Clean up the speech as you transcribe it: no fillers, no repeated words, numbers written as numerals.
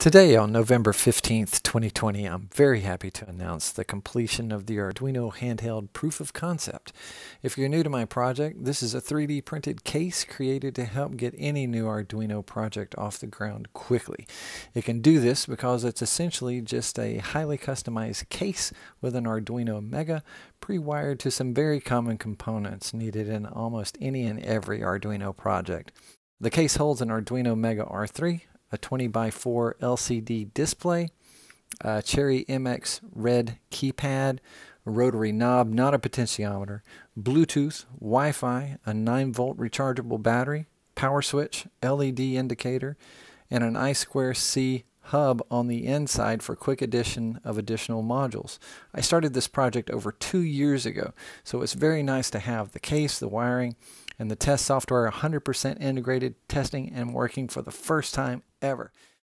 Today on November 15th, 2020, I'm very happy to announce the completion of the Arduino Handheld proof of concept. If you're new to my project, this is a 3D printed case created to help get any new Arduino project off the ground quickly. It can do this because it's essentially just a highly customized case with an Arduino Mega pre-wired to some very common components needed in almost any and every Arduino project. The case holds an Arduino Mega R3, a 20x4 LCD display, a Cherry MX red keypad, a rotary knob, not a potentiometer, Bluetooth, Wi-Fi, a 9-volt rechargeable battery, power switch, LED indicator, and an I2C hub on the inside for quick addition of additional modules. I started this project over 2 years ago, so it's very nice to have the case, the wiring, and the test software 100% integrated, testing and working for the first time ever.